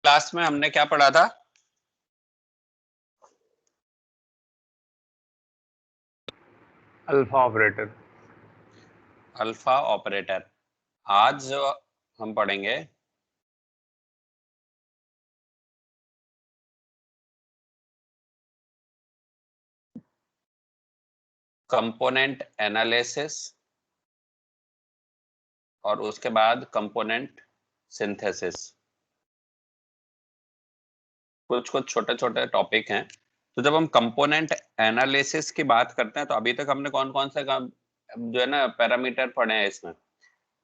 Class में हमने क्या पढ़ा था? Alpha operator. Alpha operator. आज जो हम पढ़ेंगे कंपोनेंट एनालिसिस और उसके बाद कंपोनेंट सिंथेसिस। कुछ कुछ छोटे छोटे टॉपिक हैं। तो जब हम कंपोनेंट एनालिसिस की बात करते हैं तो अभी तक हमने कौन कौन से जो है ना पैरामीटर पढ़े हैं इसमें।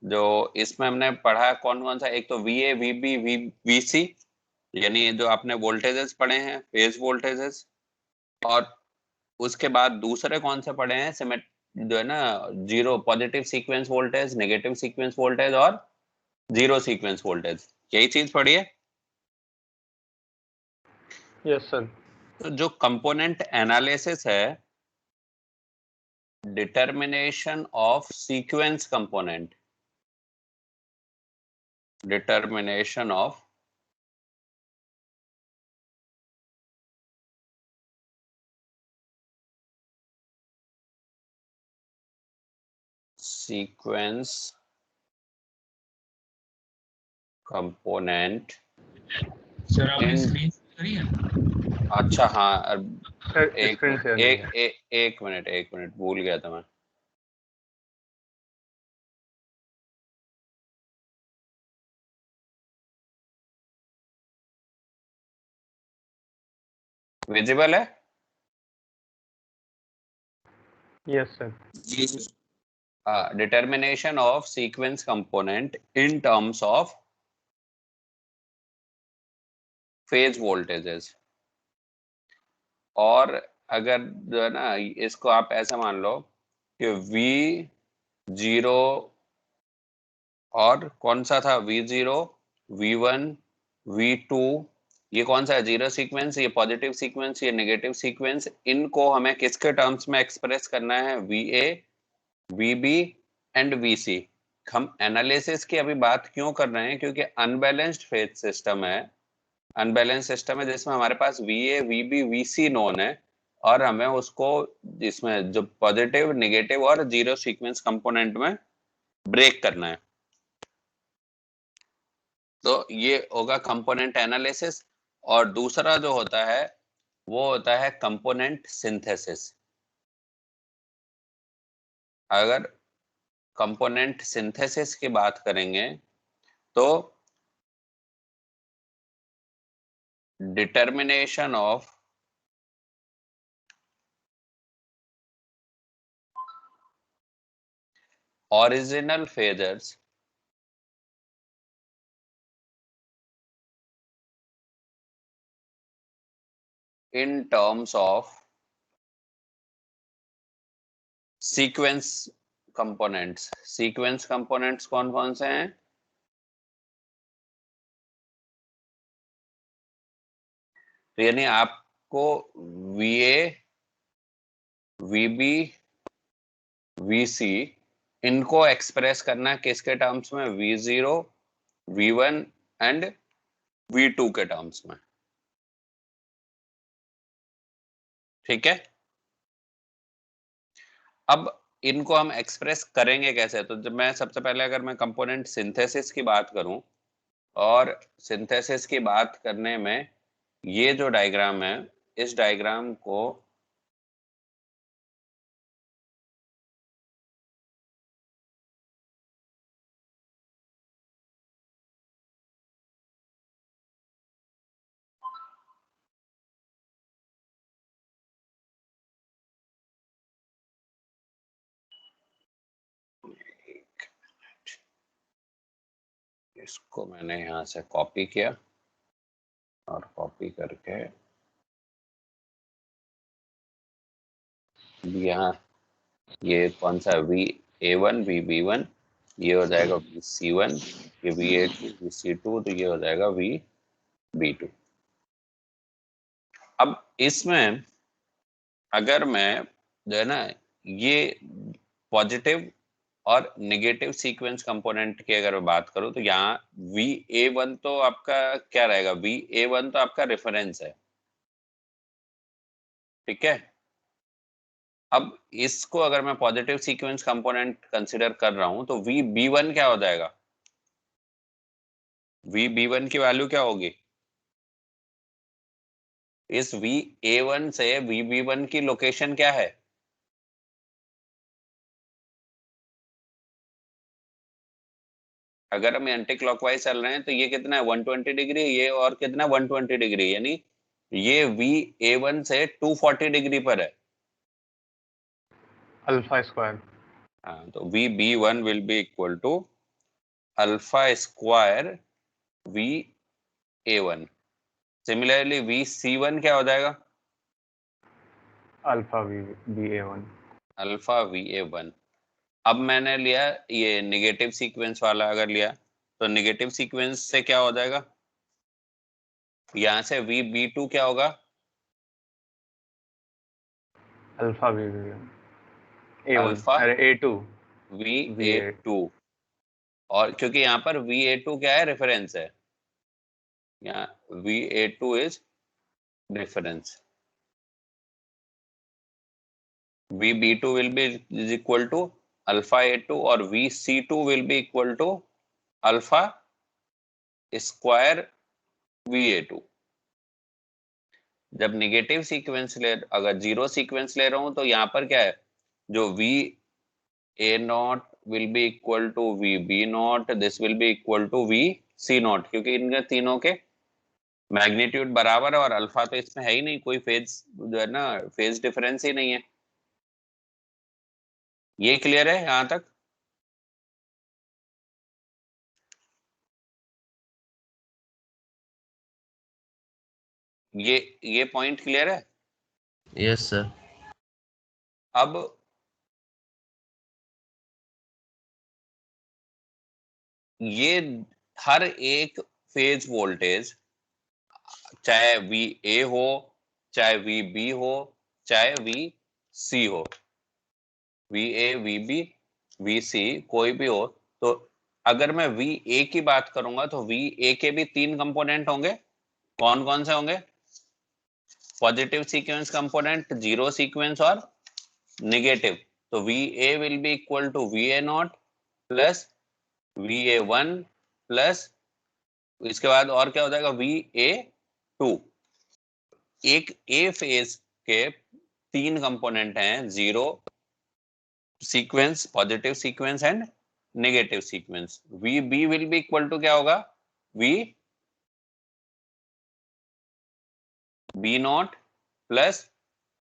जो इसमें हमने पढ़ा है कौन कौन सा, एक तो V A V B V C, यानी जो आपने वोल्टेजेस पढ़े हैं, फेज वोल्टेजेस। और उसके बाद दूसरे कौन से पढ़े हैं, सिमेट जो है ना, zero positive sequence voltage, negative sequence voltage और जीरो सीक्वेंस वोल्टेज। यही चीज पढ़ी है। Yes sir. तो जो कंपोनेंट एनालिसिस है, determination of sequence component, determination of sequence component sir आपने इन। स्क्रीन करी है? अच्छा हाँ, सर एक स्क्रीन शेयर नहीं है। एक मिनट भूल गया था मैं। विजिबल है? Yes sir. Determination of sequence component in terms of phase voltages. और अगर जो है ना, इसको आप ऐसा मान लो कि V0 और कौन सा था, V0, V1, V2, ये कौन सा है, जीरो सीक्वेंस, ये पॉजिटिव सीक्वेंस, ये नेगेटिव सीक्वेंस। इनको हमें किसके टर्म्स में एक्सप्रेस करना है, VA, VB एंड VC। हम एनालिसिस की अभी बात क्यों कर रहे हैं, क्योंकि अनबैलेंस्ड फेज सिस्टम है, अनबैलेंस सिस्टम है जिसमें हमारे पास VA, VB, VC नोन है, और हमें उसको इसमें जो पॉजिटिव, नेगेटिव और जीरो सीक्वेंस कंपोनेंट में ब्रेक करना है। तो ये होगा कंपोनेंट एनालिसिस। और दूसरा जो होता है वो होता है कंपोनेंट सिंथेसिस। अगर कंपोनेंट सिंथेसिस की बात करेंगे तो determination of original phasors in terms of sequence components। sequence components कौन कौन से हैं, तो यानी आपको VA, VB, VC इनको एक्सप्रेस करना है किसके टर्म्स में, V0, V1 एंड V2 के टर्म्स में। ठीक है। अब इनको हम एक्सप्रेस करेंगे कैसे, तो जब मैं सबसे पहले अगर मैं कंपोनेंट सिंथेसिस की बात करूं, और सिंथेसिस की बात करने में ये जो डायग्राम है, इस डायग्राम को इसको मैंने यहाँ से कॉपी किया और कॉपी करके यहाँ, ये कौन सा VA1, VB1, ये हो जाएगा VC1, ये VA2, VC2, तो ये हो जाएगा VB2। अब इसमें अगर मैं जो है ना, ये पॉजिटिव और नेगेटिव सीक्वेंस कंपोनेंट की अगर मैं बात करूं तो यहाँ VA1 तो आपका क्या रहेगा, VA1 तो आपका रेफरेंस है, ठीक है। अब इसको अगर मैं पॉजिटिव सीक्वेंस कंपोनेंट कंसिडर कर रहा हूं तो VB1 क्या हो जाएगा, VB1 की वैल्यू क्या होगी, इस VA1 से VB1 की लोकेशन क्या है, अगर हम एंटी क्लॉकवाइज चल रहे हैं तो ये कितना है 120 डिग्री, ये और कितना 120 डिग्री, यानी ये VA1 से 240 डिग्री पर है। Alpha square. हाँ, तो VB1 will be equal to alpha square VA1। Similarly VC1 क्या हो जाएगा, अल्फा VA1। Alpha VA1। अब मैंने लिया ये नेगेटिव सीक्वेंस वाला, अगर लिया तो नेगेटिव सीक्वेंस से क्या हो जाएगा, यहां से VB2 क्या होगा, अल्फा VA1 A1 अल्फा अरे A2 VA। VA2। और क्योंकि यहाँ पर VA2 क्या है, रेफरेंस है, यहाँ VA2 is reference. VB2 will be is equal to alpha A2 और VC2 will be equal to alpha square VA2। जब नेगेटिव सीक्वेंस ले, अगर जीरो सीक्वेंस ले रहा हूं तो यहाँ पर क्या है, जो VA0 will be equal to VB0, this will be equal to VC0, क्योंकि इनके तीनों के मैग्नीट्यूड बराबर है और अल्फा तो इसमें है ही नहीं, कोई फेज जो है ना, फेज डिफरेंस ही नहीं है। ये क्लियर है यहां तक, ये पॉइंट क्लियर है। Yes sir. अब ये हर एक फेज वोल्टेज, चाहे VA हो, चाहे VB हो, चाहे VC हो, VA VB VC कोई भी हो, तो अगर मैं VA की बात करूंगा तो VA के भी तीन कंपोनेंट होंगे। कौन कौन से होंगे, positive sequence component, zero sequence और नेगेटिव। तो VA will be equal to VA0 plus VA1 plus, इसके बाद और क्या हो जाएगा VA2। एक ए फेज के तीन कंपोनेंट हैं, zero sequence, positive sequence and negative sequence. VB will be equal to क्या होगा, VB0 plus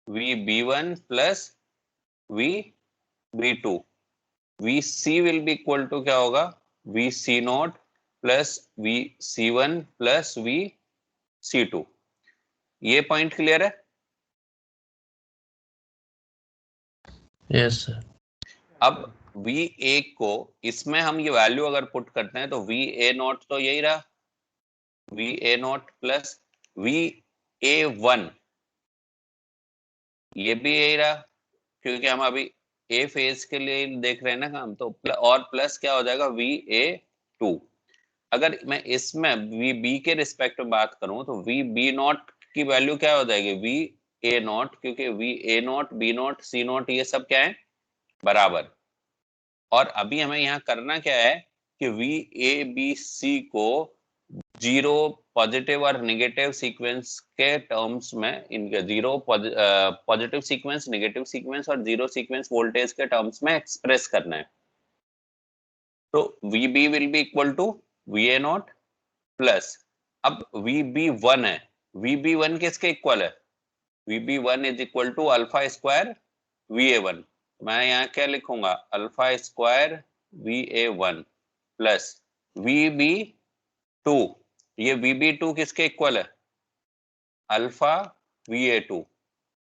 VB1 plus VB2। VC will be equal to क्या होगा, VC0 plus VC1 plus VC2। ये point clear है। Yes sir. अब VA को इसमें हम ये वैल्यू अगर पुट करते हैं तो VA0 तो यही रहा, VA0 प्लस VA1 ये भी यही रहा, क्योंकि हम अभी ए फेज के लिए देख रहे हैं ना काम, तो और प्लस क्या हो जाएगा VA2। अगर मैं इसमें VB के रिस्पेक्ट में बात करूं तो VB0 की वैल्यू क्या हो जाएगी, VA0, क्योंकि VA0 B0 C0 ये सब क्या है, बराबर। और अभी हमें यहाँ करना क्या है कि VABC को जीरो पॉजिटिव और नेगेटिव सीक्वेंस के टर्म्स में, इनके zero positive sequence, negative sequence और जीरो सीक्वेंस वोल्टेज के टर्म्स में एक्सप्रेस करना है। तो VB will be equal to VA0 plus, अब VB1 है, VB1 किसके इक्वल है, VB1 is equal to alpha square VA1। मैं यहाँ क्या लिखूंगा, alpha square VA1 plus VB2, ये VB2 किसके इक्वल है, अल्फा VA2,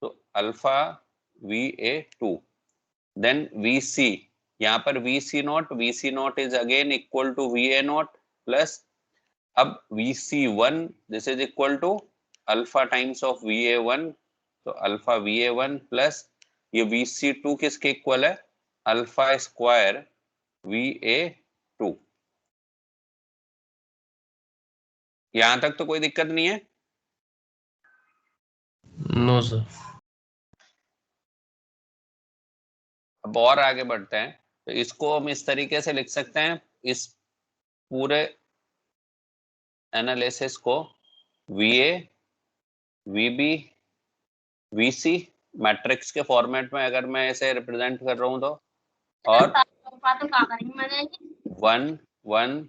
तो अल्फा VA2। देन VC, यहाँ पर VC0 is again equal to VA0 plus, अब VC1 this is equal to alpha times of VA1, तो अल्फा VA1 प्लस ये VC2 किसके इक्वल है, अल्फा स्क्वायर VA2। यहां तक तो कोई दिक्कत नहीं है? No sir. अब और आगे बढ़ते हैं, तो इसको हम इस तरीके से लिख सकते हैं, इस पूरे एनालिसिस को VA, VB, VC मैट्रिक्स के फॉर्मेट में अगर मैं इसे रिप्रेजेंट कर रहा हूं तो, और 1 1 1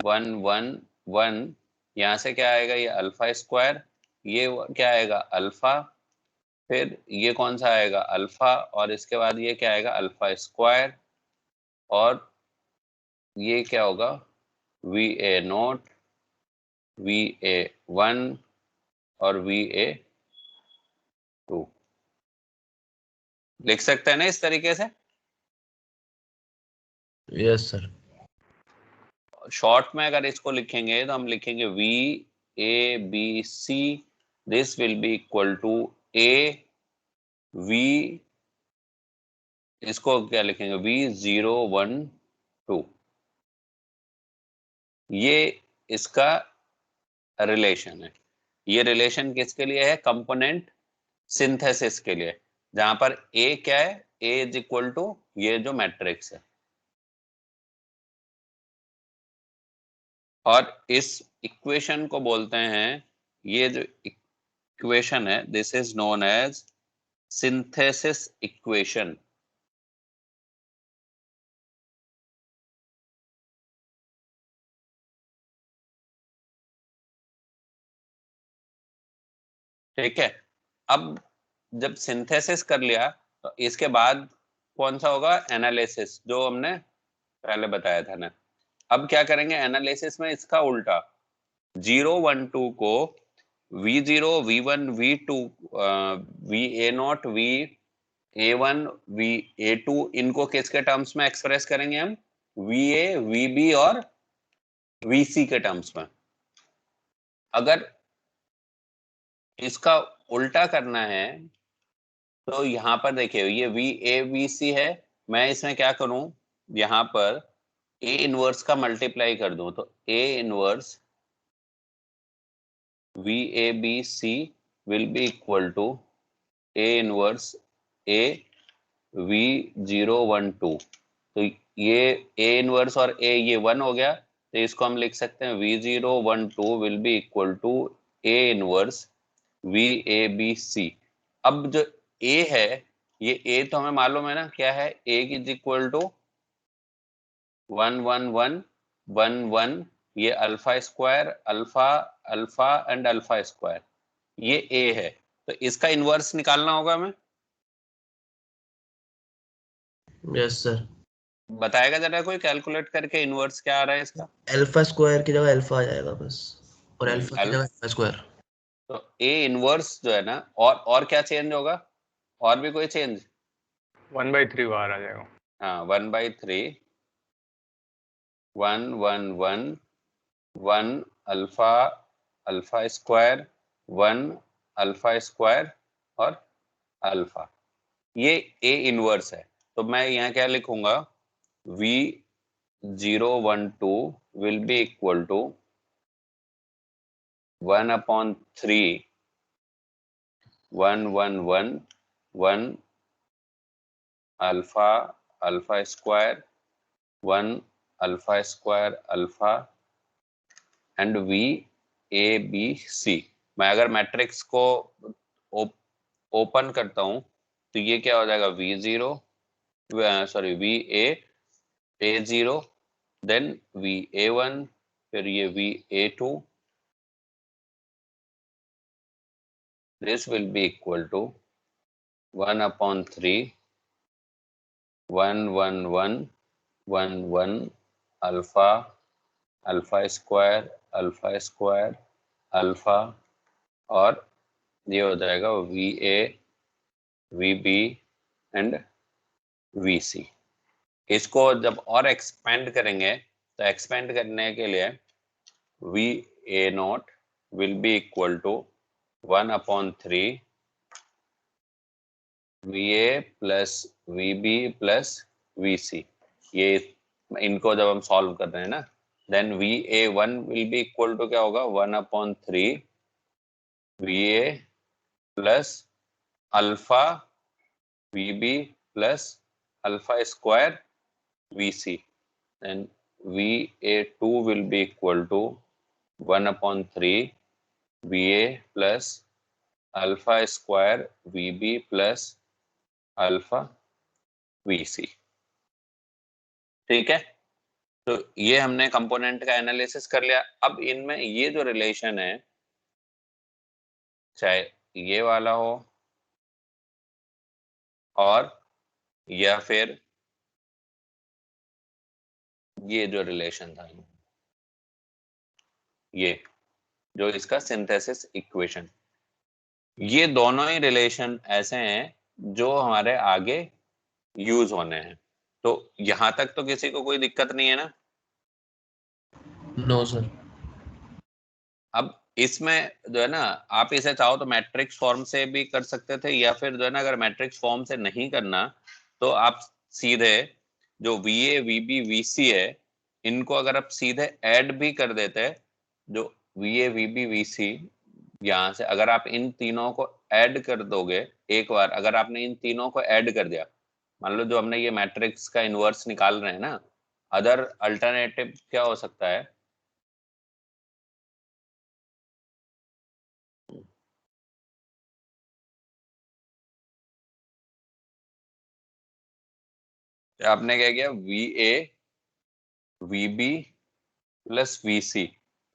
1 1 1, यहाँ से क्या आएगा, ये अल्फा स्क्वायर, ये क्या आएगा अल्फा, फिर ये कौन सा आएगा अल्फा, और इसके बाद ये क्या आएगा अल्फा स्क्वायर, और ये क्या होगा VA0, VA1 और VA2। लिख सकते हैं ना इस तरीके से? Yes sir. शॉर्ट में अगर इसको लिखेंगे तो हम लिखेंगे VABC, this will be equal to AV, इसको क्या लिखेंगे V012। ये इसका रिलेशन है। ये रिलेशन किसके लिए है? कंपोनेंट सिंथेसिस के लिए, जहां पर A क्या है, A इज इक्वल टू ये जो मैट्रिक्स है, और इस इक्वेशन को बोलते हैं, ये जो इक्वेशन है this is known as synthesis equation. ठीक है, अब जब सिंथेसिस कर लिया तो इसके बाद कौन सा होगा एनालिसिस, जो हमने पहले बताया था ना। अब क्या करेंगे एनालिसिस में, इसका उल्टा 012 को V0 V1 V2 VA0 VA1 VA2 इनको किसके टर्म्स में एक्सप्रेस करेंगे हम? VA VB और VC के टर्म्स में। अगर इसका उल्टा करना है तो यहाँ पर देखिए ये VABC है, मैं इसमें क्या करूं, यहाँ पर A इनवर्स का मल्टीप्लाई कर दूं, तो A inverse VABC will be equal to A inverse A V012। तो ये A इनवर्स और A ये 1 हो गया, तो इसको हम लिख सकते हैं V012 will be equal to A inverse VABC। अब जो A है, ये A तो हमें मालूम है ना क्या है, A इज इक्वल टू 1 1 1 1 1, ये alpha square alpha alpha and alpha square, ये A है, तो इसका इनवर्स निकालना होगा हमें। Yes sir. बताएगा जरा कोई कैलकुलेट करके इनवर्स क्या आ रहा है इसका? अल्फा स्क्वायर की जगह अल्फा आ जाएगा बस, और अल्फा की जगह अल्फा स्क्वायर। तो A इनवर्स जो है ना, और क्या चेंज होगा, और भी कोई चेंज? 1/3 बाहर आ जाएगा। हाँ 1/3 1 1 1 1 alpha alpha square 1 alpha square और अल्फा, ये A इनवर्स है। तो मैं यहाँ क्या लिखूंगा, V012 will be equal to 1/3 1 1 1 1 alpha alpha square 1 alpha square alpha and VABC। मैं अगर मैट्रिक्स को ओपन करता हूं तो ये क्या हो जाएगा V0 sorry VA0, then VA1, फिर ये VA2, this will be equal to 1/3 1 1 1 1 1 alpha alpha square alpha, और ये हो जाएगा VA VB एंड VC। इसको जब और एक्सपेंड करेंगे तो एक्सपेंड करने के लिए VA0 will be equal to 1/3 VA plus VB plus VC, ये इनको जब हम सॉल्व कर रहे हैं ना, then VA1 will be equal to क्या होगा 1/3 VA plus alpha VB plus alpha square VC, then VA2 will be equal to 1/3 VA plus alpha square VB plus alpha VC। ठीक है, तो ये हमने कंपोनेंट का एनालिसिस कर लिया। अब इनमें ये जो रिलेशन है, चाहे ये वाला हो और या फिर ये जो रिलेशन था, ये जो इसका सिंथेसिस इक्वेशन, ये दोनों ही रिलेशन ऐसे हैं जो हमारे आगे यूज होने हैं। तो यहां तक तो किसी को कोई दिक्कत नहीं है ना? No sir. अब इसमें जो है ना, आप इसे चाहो तो मैट्रिक्स फॉर्म से भी कर सकते थे, या फिर जो है ना, अगर मैट्रिक्स फॉर्म से नहीं करना तो आप सीधे जो VA VB VC है, इनको अगर आप सीधे ऐड भी कर देते, जो VA VB VC यहाँ से अगर आप इन तीनों को ऐड कर दोगे, एक बार अगर आपने इन तीनों को ऐड कर दिया, मान लो जो हमने ये मैट्रिक्स का इनवर्स निकाल रहे हैं ना, अदर अल्टरनेटिव क्या हो सकता है? आपने क्या किया, VA VB प्लस VC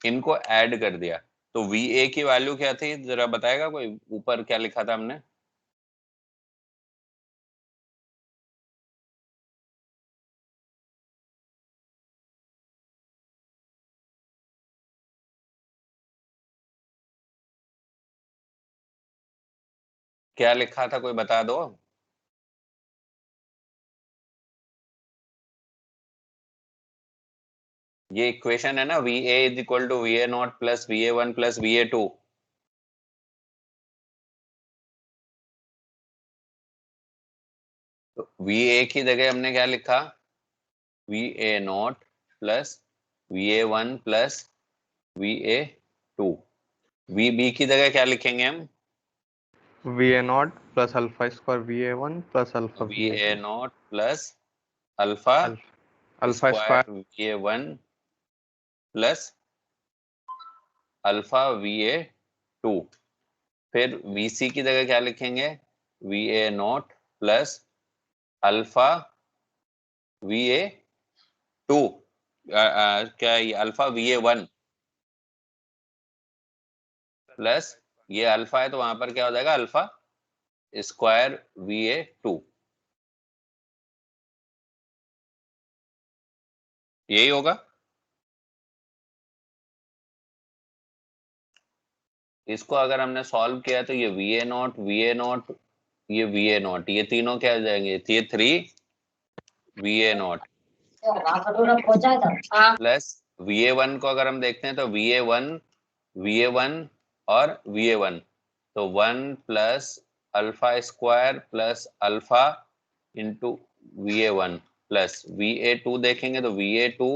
इनको ऐड कर दिया, तो VA की वैल्यू क्या थी जरा बताएगा कोई? ऊपर क्या लिखा था हमने? क्या लिखा था, कोई बता दो। ये इक्वेशन है ना, VA is equal to VA0 plus VA1 plus VA2। तो VA की जगह हमने क्या लिखा, VA0 plus VA1 plus VA2। VB की जगह क्या लिखेंगे हम? VA0 plus alpha square VA1 plus alpha VA2 VA0 plus alpha alpha square square VA1 plus alpha VA2। फिर VC की जगह क्या लिखेंगे, VA0 प्लस अल्फा VA2, क्या ये अल्फा VA1 प्लस ये अल्फा है तो वहां पर क्या हो जाएगा, अल्फा स्क्वायर VA2। यही होगा। इसको अगर हमने सॉल्व किया तो ये VA0 VA0 ये VA0, ये तीनों क्या हो जाएंगे, ये 3 VA0 प्लस VA1 को अगर हम देखते हैं तो VA1 और VA1, तो 1 plus alpha square plus alpha into VA1 plus VA2 देखेंगे तो VA2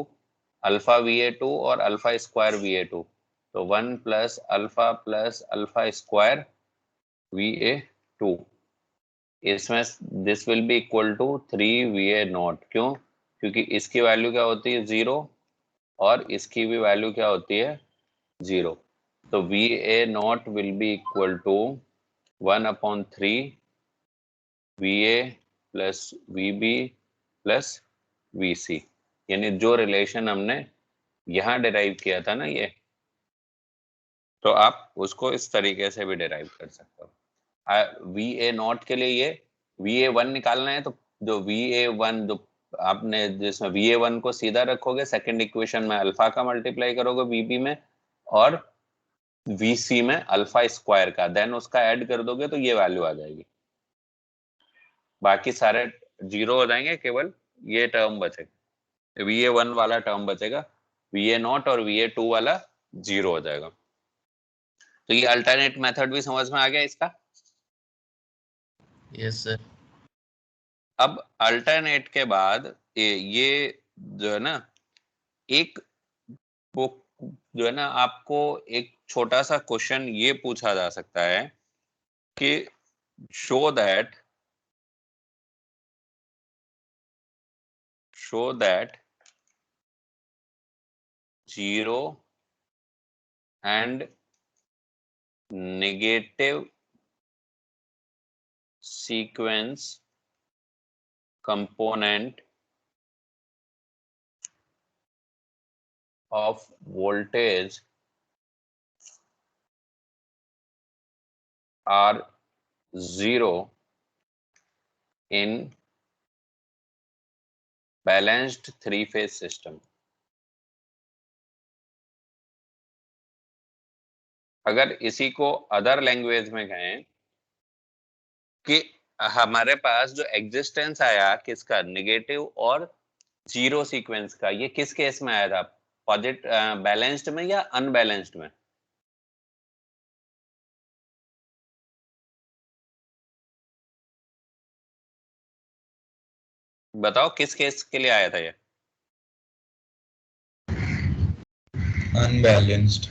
अल्फा VA2 और अल्फा स्क्वायर VA2, तो 1 प्लस अल्फा स्क्वायर VA2। इसमें this will be equal to 3 VA0। क्यों? क्योंकि इसकी वैल्यू क्या होती है 0 और इसकी भी वैल्यू क्या होती है 0। तो VA0 will be equal to 1/3 VA plus VB plus VC, यानी जो रिलेशन हमने यहाँ डिराइव किया था ना ये, तो आप उसको इस तरीके से भी डिराइव कर सकते हो। VA0 के लिए ये VA1 निकालना है, तो जो VA1 जो आपने जिसमें VA1 को सीधा रखोगे सेकंड इक्वेशन में अल्फा का मल्टीप्लाई करोगे VB में और VC में अल्फा स्क्वायर का, देन उसका ऐड कर दोगे तो ये वैल्यू आ जाएगी। बाकी सारे जीरो हो जाएंगे, केवल ये टर्म बचेगा, VA1 वाला टर्म बचेगा, VA0 और VA2 वाला जीरो हो जाएगा। तो ये अल्टरनेट मेथड भी समझ में आ गया इसका? Yes sir. अब अल्टरनेट के बाद ये जो है ना, एक वो जो है ना, आपको एक छोटा सा क्वेश्चन ये पूछा जा सकता है कि show that zero and negative sequence component of voltage are zero in balanced three-phase system. अगर इसी को अदर लैंग्वेज में कहें कि हमारे पास जो एग्जिस्टेंस आया किसका, नेगेटिव और जीरो सीक्वेंस का, ये किस केस में आया था, पॉजिटिव बैलेंस्ड में या अनबैलेंस्ड में? बताओ किस केस के लिए आया था ये? अनबैलेंस्ड।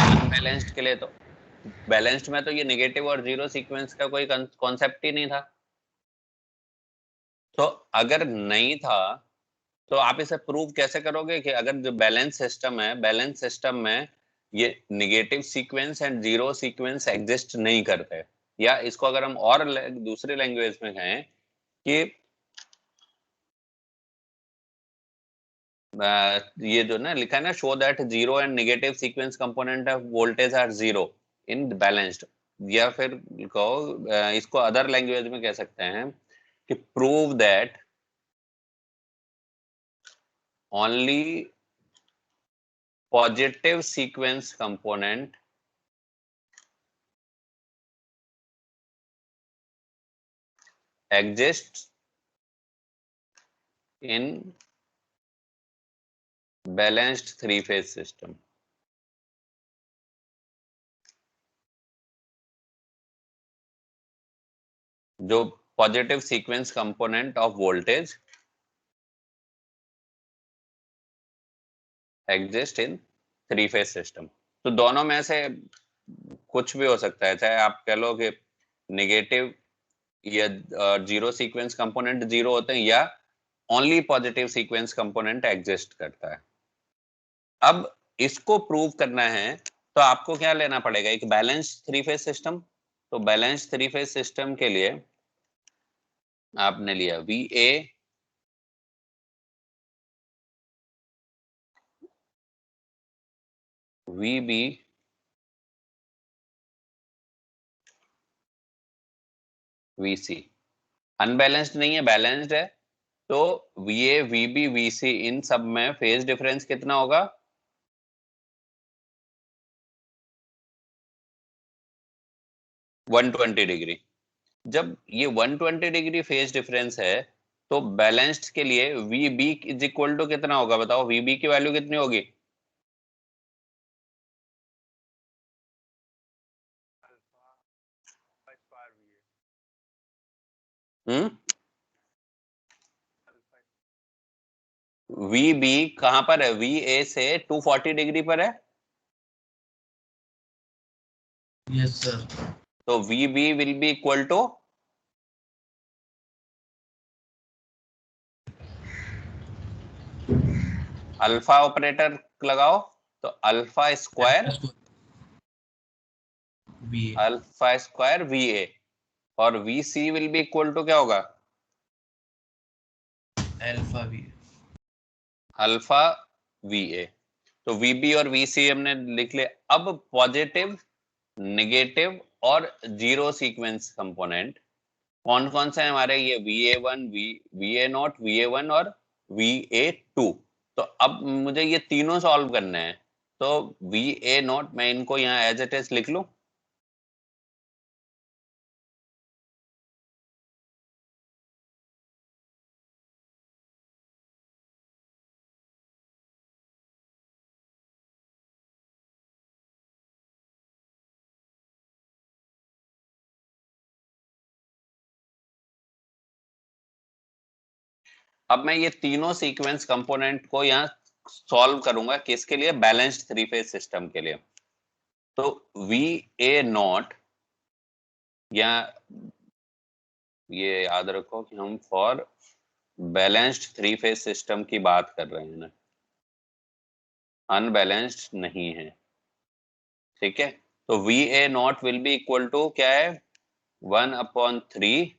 अनबैलेंस्ड के लिए। तो बैलेंस्ड में तो ये नेगेटिव और जीरो सीक्वेंस का कोई कॉन्सेप्ट ही नहीं था। तो अगर नहीं था तो आप इसे प्रूव कैसे करोगे कि अगर जो बैलेंस सिस्टम है, बैलेंस सिस्टम में ये negative sequence and zero sequence exist नहीं करते? या इसको अगर हम और दूसरी लैंग्वेज में कहें कि ये जो ना लिखा है ना, show that zero and negative sequence component of voltage are zero in balanced, या फिर कहो इसको अदर लैंग्वेज में कह सकते हैं कि prove that only positive sequence component exists in balanced three phase system. जो positive sequence component of voltage exist in three phase system. तो दोनों में से कुछ भी हो सकता है, चाहे आप कह लो कि नेगेटिव या जीरो सीक्वेंस कंपोनेंट जीरो होते हैं, या only positive sequence component exist करता है। अब इसको प्रूव करना है तो आपको क्या लेना पड़ेगा, एक बैलेंस थ्री फेज सिस्टम। तो बैलेंस थ्री फेज सिस्टम के लिए आपने लिया VA VB VC। अनबैलेंस्ड नहीं है, बैलेंस्ड है। तो VA VB VC इन सब में फेज डिफरेंस कितना होगा? 120 डिग्री। जब ये 120 डिग्री फेज डिफरेंस है तो बैलेंस्ड के लिए VB इज इक्वल टू कितना होगा? बताओ VB की वैल्यू कितनी होगी? हम्म, VB कहां पर है? VA से 240 डिग्री पर है। Yes, sir. तो VB will be equal to alpha operator लगाओ, तो अल्फा स्क्वायर VA, और VC will be equal to क्या होगा? Alpha VA। तो VB और VC हमने लिख लिया। अब पॉजिटिव, नेगेटिव और जीरो सीक्वेंस कंपोनेंट कौन कौन से हैं हमारे? ये VA1, VA0, VA1 और VA2। तो अब मुझे ये तीनों सॉल्व करने हैं। तो VA0 मैं इनको यहाँ एज इट इज लिख लूं। अब मैं ये तीनों सीक्वेंस कंपोनेंट को यहाँ सॉल्व करूंगा, किसके लिए? बैलेंस्ड थ्री फेज सिस्टम के लिए। तो VA0, या ये याद रखो कि हम for balanced three phase system की बात कर रहे हैं ना, अनबैलेंस्ड नहीं है, ठीक है। तो VA0 will be equal to क्या है? 1/3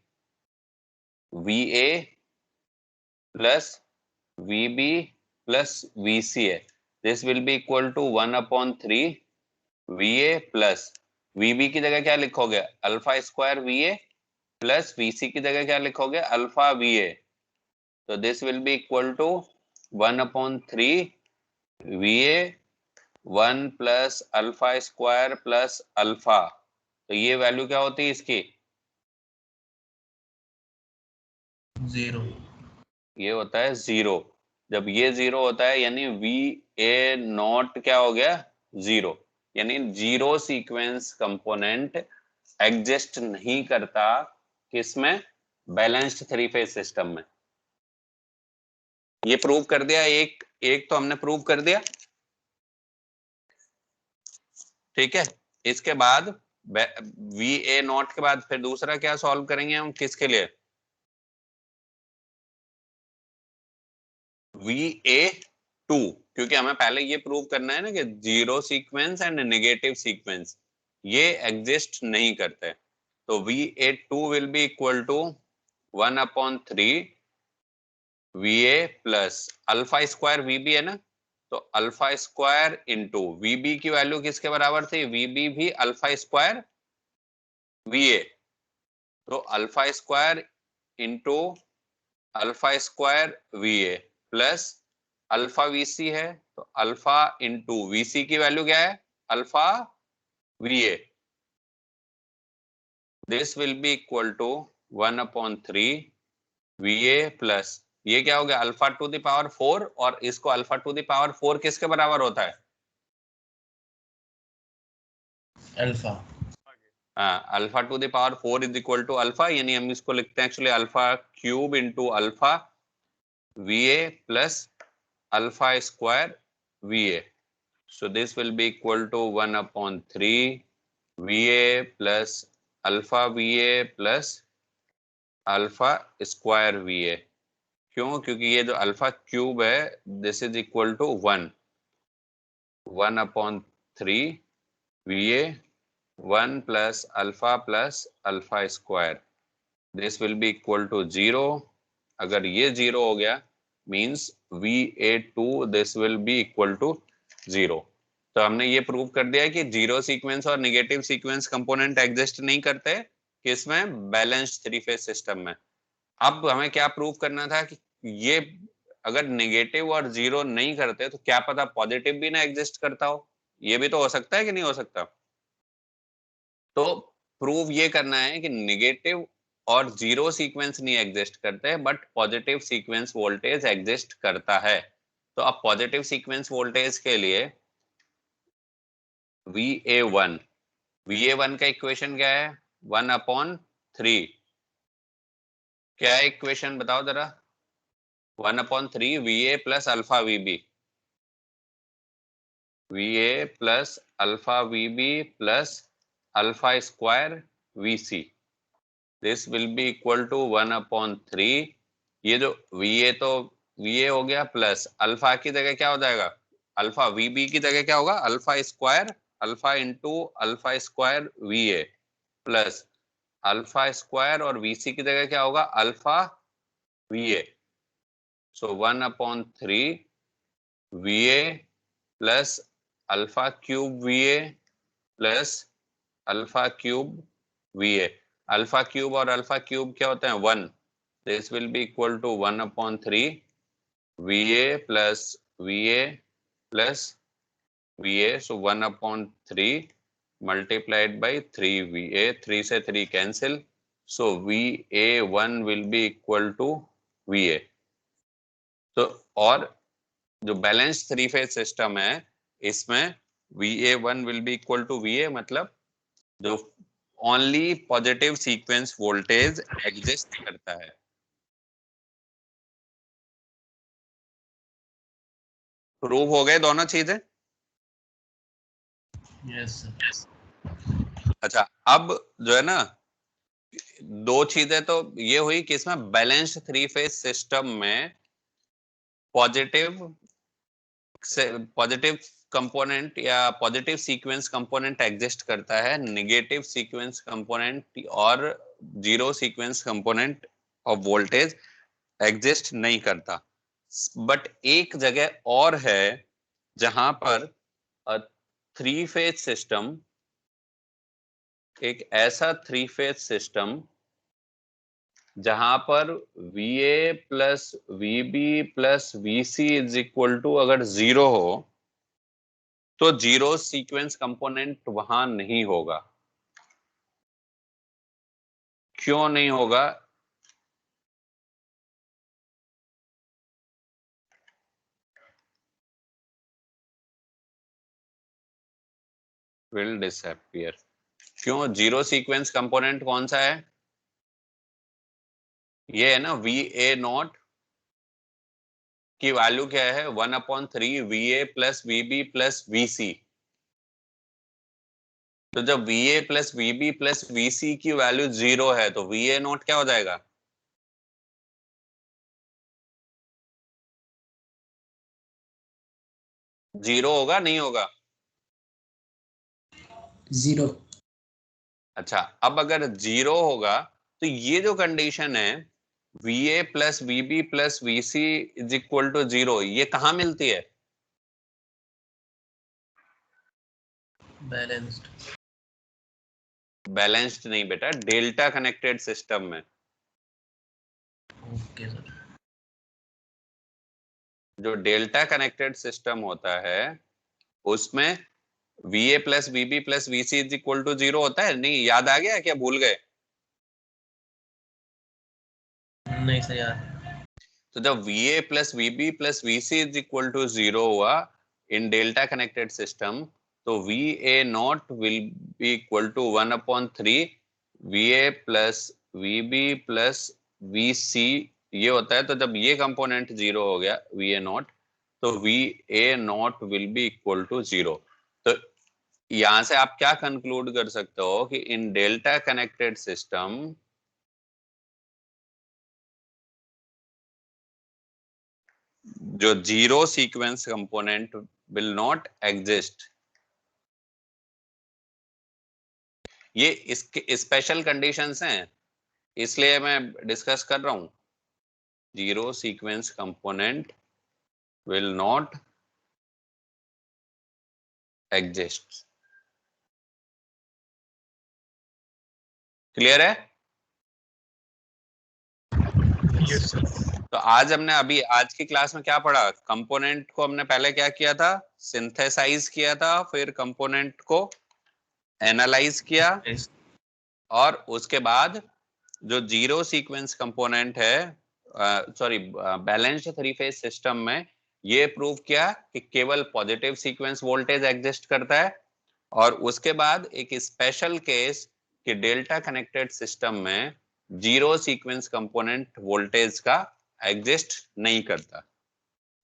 VA plus VB plus VC है। This will be equal to 1/3 VA plus VB की जगह क्या लिखोगे? Alpha square VA plus VC की जगह क्या लिखोगे? Alpha VA। तो this will be equal to 1/3 VA 1 plus alpha square plus alpha. तो ये वैल्यू क्या होती है इसकी? 0। ये होता है 0। जब ये 0 होता है यानी VA0 क्या हो गया? 0। यानी 0 सीक्वेंस कंपोनेंट एग्जिस्ट नहीं करता किसमें? बैलेंस्ड थ्री फेज सिस्टम में। ये प्रूव कर दिया, एक एक तो हमने प्रूव कर दिया, ठीक है। इसके बाद VA0 के बाद फिर दूसरा क्या सॉल्व करेंगे हम, किसके लिए? VA2, क्योंकि हमें पहले ये प्रूव करना है ना कि zero sequence and negative sequence ये एग्जिस्ट नहीं करते। तो VA2 will be equal to 1/3 VA plus alpha square VB है ना, तो अल्फा स्क्वायर इंटू VB की वैल्यू किसके बराबर थी? VB भी अल्फा स्क्वायर VA। तो alpha square into alpha square VA plus alpha VC है, तो अल्फा इंटू VC की वैल्यू क्या है? Alpha VA। This will be equal to 1/3 VA plus ये क्या हो गया? अल्फा टू द पावर 4, और इसको अल्फा टू द पावर 4 किसके बराबर होता है? Alpha. Alpha to the power 4 is equal to alpha, यानी हम इसको लिखते हैं actually alpha cube into alpha VA plus alpha square VA। So this will be equal to 1/3 VA plus alpha VA plus alpha square VA। क्यों? क्योंकि ये जो alpha cube है this is equal to 1/3 VA 1 plus alpha square. This will be equal to 0। अगर ये 0 हो गया means VA2 this will be equal to 0। तो हमने ये प्रूव कर दिया कि जीरो सीक्वेंस और नेगेटिव सीक्वेंस कंपोनेंट एग्जिस्ट नहीं करते किसमें? बैलेंस्ड थ्री फेज सिस्टम में। अब हमें क्या प्रूव करना था कि ये अगर नेगेटिव और जीरो नहीं करते तो क्या पता पॉजिटिव भी ना एग्जिस्ट करता हो। ये भी तो हो सकता है कि नहीं हो सकता। तो प्रूव ये करना है कि नेगेटिव और जीरो सीक्वेंस नहीं एग्जिस्ट करते but positive sequence voltage exist करता है। तो अब पॉजिटिव सीक्वेंस वोल्टेज के लिए VA1 का इक्वेशन क्या है? 1/3। क्या है इक्वेशन बताओ जरा? 1/3 VA plus alpha VB, VA plus alpha VB plus alpha square VC। This will be equal to 1/3। ये जो VA तो VA हो गया प्लस अल्फा की जगह क्या हो जाएगा? अल्फा VB की जगह क्या होगा? Alpha square alpha into alpha square VA plus alpha square और VC की जगह क्या होगा? Alpha VA। So 1/3 VA plus alpha cube VA plus alpha cube VA। Alpha cube और अल्फा क्यूब क्या होते हैं? 1। This will be equal to 1/3 VA plus VA plus VA। So 1/3 multiplied by 3 VA, 3 से 3 cancel. So VA1 will be equal to VA। तो और जो balance three phase system है इसमें VA1 will be equal to VA, मतलब जो only positive sequence voltage exist करता है। प्रूव हो गए दोनों चीजें? Yes sir. अच्छा, अब जो है ना, दो चीजें तो ये हुई कि इसमें बैलेंस्ड थ्री फेज सिस्टम में पॉजिटिव कंपोनेंट या पॉजिटिव सीक्वेंस कंपोनेंट एग्जिस्ट करता है, नेगेटिव सीक्वेंस कंपोनेंट और zero sequence component of voltage exist नहीं करता। बट एक जगह और है जहां पर थ्री फेज सिस्टम, एक ऐसा थ्री फेज सिस्टम जहां पर VA plus VB plus VC is equal to अगर 0 हो तो जीरो सीक्वेंस कंपोनेंट वहां नहीं होगा। क्यों नहीं होगा? Will disappear. क्यों? जीरो सीक्वेंस कंपोनेंट कौन सा है? ये है ना, VA नॉट की वैल्यू क्या है? 1/3 VA plus VB plus VC। तो जब VA plus VB plus VC की वैल्यू 0 है तो VA नॉट क्या हो जाएगा? जीरो होगा, नहीं होगा? 0। अच्छा, अब अगर 0 होगा तो ये जो कंडीशन है VA plus VB plus VC is equal to 0, ये कहां मिलती है? बैलेंस्ड। बैलेंस्ड नहीं बेटा, डेल्टा कनेक्टेड सिस्टम में। Okay sir. जो डेल्टा कनेक्टेड सिस्टम होता है उसमें VA plus VB plus VC is equal to 0 होता है। नहीं याद आ गया क्या? भूल गए? नहीं सर यार। तो जब VA plus VB plus VC is equal to 0 हुआ इन डेल्टा कनेक्टेड सिस्टम, तो VA not will be equal to 1/3 VA plus VB plus VC ये होता है। तो जब ये कंपोनेंट 0 हो गया VA नॉट, तो VA not will be equal to 0। तो यहां से आप क्या कंक्लूड कर सकते हो कि इन डेल्टा कनेक्टेड सिस्टम जो zero sequence component will not exist. ये इसके स्पेशल कंडीशंस हैं, इसलिए मैं डिस्कस कर रहा हूं। Zero sequence component will not exist. Clear है? Yes sir. तो आज हमने आज की क्लास में क्या पढ़ा? कंपोनेंट को हमने पहले क्या किया था? सिंथेसाइज किया था, फिर कंपोनेंट को एनालाइज किया, और उसके बाद जो जीरो सीक्वेंस कंपोनेंट है, sorry balanced three phase system में, ये प्रूव किया कि केवल पॉजिटिव सीक्वेंस वोल्टेज एग्जिस्ट करता है। और उसके बाद एक स्पेशल केस कि डेल्टा कनेक्टेड सिस्टम में जीरो सीक्वेंस कंपोनेंट वोल्टेज का एग्जिस्ट नहीं करता।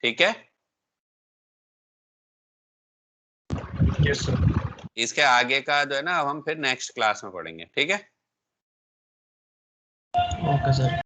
ठीक है? Yes sir. इसके आगे का जो है ना, हम फिर नेक्स्ट क्लास में पढ़ेंगे। ठीक है? Okay sir.